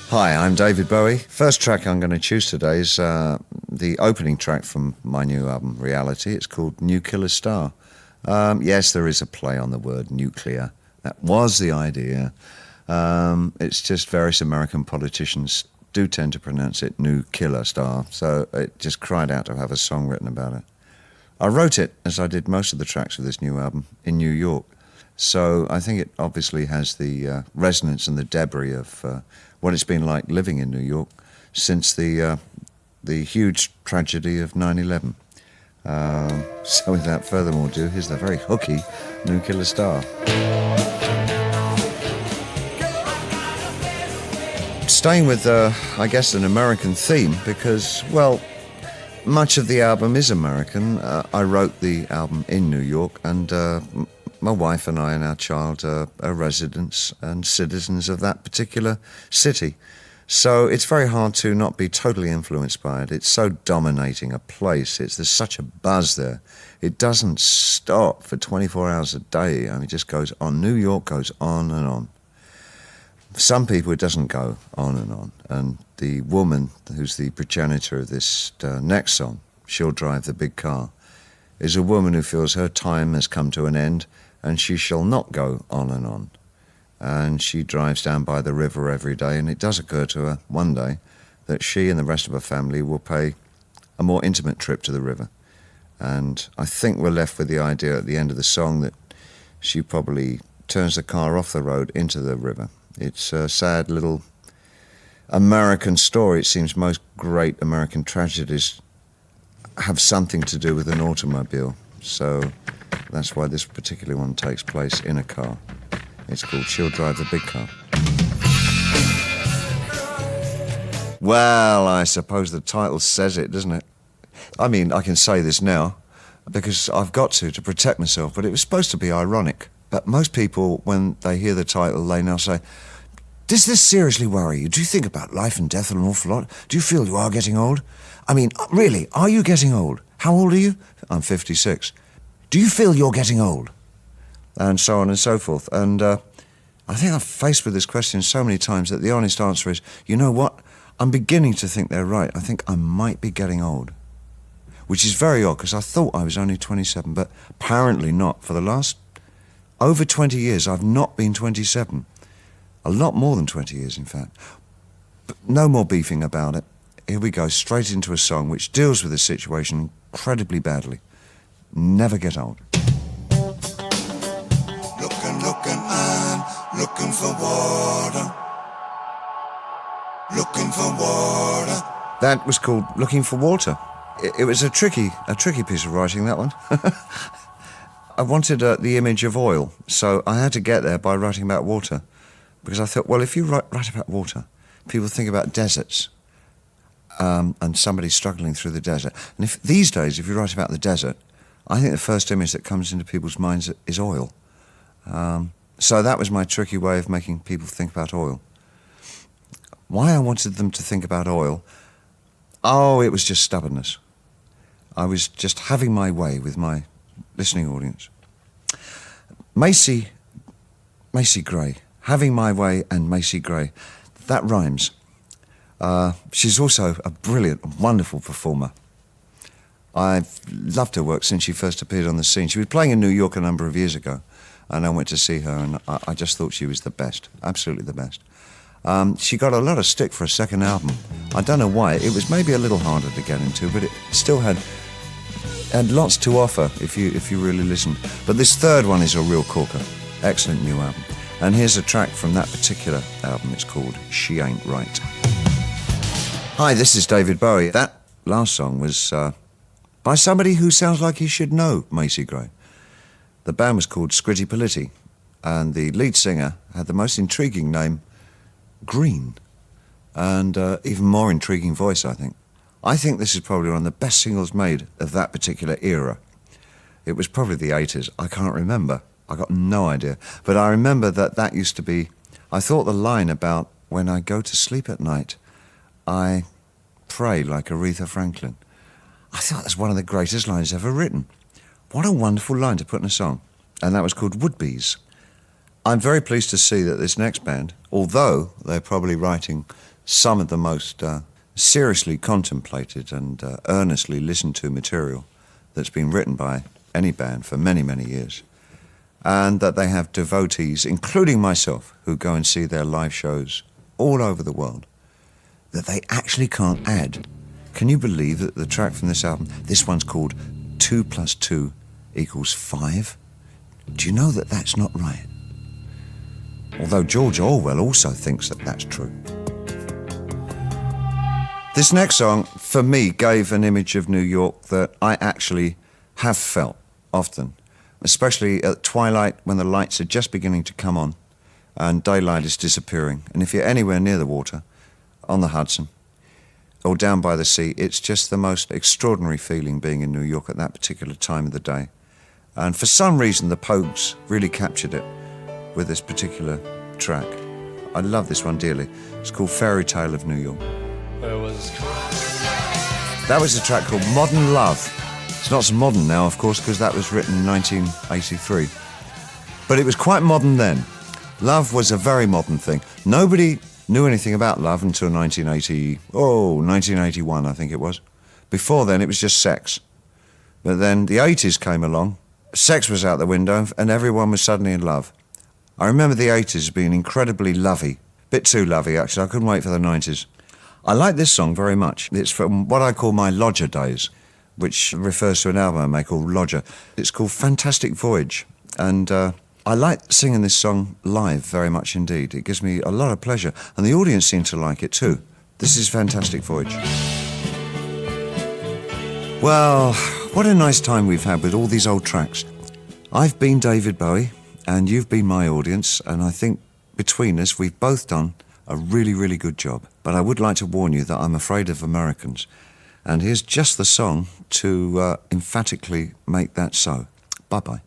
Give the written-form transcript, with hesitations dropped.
Hi, I'm David Bowie. First track I'm going to choose today is the opening track from my new album, Reality. It's called Nuclear Star. Yes, there is a play on the word nuclear. That was the idea. It's just various American politicians do tend to pronounce it Nuclear Star, so it just cried out to have a song written about it. I wrote it, as I did most of the tracks of this new album, in New York. So I think it obviously has the resonance and the debris of what it's been like living in New York since the huge tragedy of 9/11. So without further ado, here's the very hooky Nuclear Star. Staying with, I guess, an American theme because, well, much of the album is American. I wrote the album in New York, and my wife and I and our child are residents and citizens of that particular city. So it's very hard to not be totally influenced by it. It's so dominating a place. There's such a buzz there. It doesn't stop for 24 hours a day. I mean, it just goes on. New York goes on and on. For some people, it doesn't go on and on. And the woman who's the progenitor of this next song, She'll Drive the Big Car, is a woman who feels her time has come to an end and she shall not go on and on. And she drives down by the river every day, and it does occur to her one day that she and the rest of her family will pay a more intimate trip to the river. And I think we're left with the idea at the end of the song that she probably turns the car off the road into the river. It's a sad little American story. It seems most great American tragedies have something to do with an automobile. So that's why this particular one takes place in a car. It's called She'll Drive the Big Car. Well, I suppose the title says it, doesn't it? I mean, I can say this now because I've got to protect myself, but it was supposed to be ironic. But most people, when they hear the title, they now say, does this seriously worry you? Do you think about life and death an awful lot? Do you feel you are getting old? I mean, really, are you getting old? How old are you? I'm 56. Do you feel you're getting old? And so on and so forth. And I think I've faced with this question so many times that the honest answer is, you know what? I'm beginning to think they're right. I think I might be getting old. Which is very odd, because I thought I was only 27, but apparently not. For the last over 20 years, I've not been 27. A lot more than 20 years, in fact. But no more beefing about it. Here we go, straight into a song which deals with the situation incredibly badly. Never get old. Looking, I'm looking for water. Looking for water. That was called Looking for Water. It was a tricky piece of writing, that one. I wanted the image of oil, so I had to get there by writing about water. Because I thought, well, if you write about water, people think about deserts and somebody struggling through the desert. And if these days, if you write about the desert, I think the first image that comes into people's minds is oil. So that was my tricky way of making people think about oil. Why I wanted them to think about oil? Oh, it was just stubbornness. I was just having my way with my listening audience. Macy Gray. Having my way and Macy Gray. That rhymes. She's also a brilliant, wonderful performer. I've loved her work since she first appeared on the scene. She was playing in New York a number of years ago, and I went to see her, and I just thought she was the best, absolutely the best. She got a lot of stick for a second album. I don't know why. It was maybe a little harder to get into, but it still had lots to offer if you really listened. But this third one is a real corker. Excellent new album. And here's a track from that particular album. It's called She Ain't Right. Hi, this is David Bowie. That last song was by somebody who sounds like he should know Macy Gray. The band was called Scritti, Politti, and the lead singer had the most intriguing name, Green, and even more intriguing voice, I think. I think this is probably one of the best singles made of that particular era. It was probably the 80s. I can't remember. I got no idea. But I remember that used to be... I thought the line about, when I go to sleep at night, I pray like Aretha Franklin. I thought that's one of the greatest lines ever written. What a wonderful line to put in a song. And that was called Beez. I'm very pleased to see that this next band, although they're probably writing some of the most seriously contemplated and earnestly listened to material that's been written by any band for many, many years. And that they have devotees, including myself, who go and see their live shows all over the world, that they actually can't add. Can you believe that the track from this album, this one's called 2 + 2 = 5? Do you know that that's not right? Although George Orwell also thinks that that's true. This next song, for me, gave an image of New York that I actually have felt often, especially at twilight when the lights are just beginning to come on and daylight is disappearing. And if you're anywhere near the water, on the Hudson, or down by the sea, it's just the most extraordinary feeling being in New York at that particular time of the day. And for some reason, the Pogues really captured it with this particular track. I love this one dearly. It's called Fairytale of New York. That was a track called Modern Love. It's not so modern now, of course, because that was written in 1983. But it was quite modern then. Love was a very modern thing. Nobody knew anything about love until 1981, I think it was. Before then, it was just sex. But then the 80s came along, sex was out the window, and everyone was suddenly in love. I remember the 80s being incredibly lovey. Bit too lovey, actually. I couldn't wait for the 90s. I like this song very much. It's from what I call my Lodger days, which refers to an album I make called Lodger. It's called Fantastic Voyage, and I like singing this song live very much indeed. It gives me a lot of pleasure, and the audience seem to like it too. This is Fantastic Voyage. Well, what a nice time we've had with all these old tracks. I've been David Bowie, and you've been my audience, and I think between us we've both done a really, really good job. But I would like to warn you that I'm afraid of Americans, and here's just the song to emphatically make that so. Bye-bye.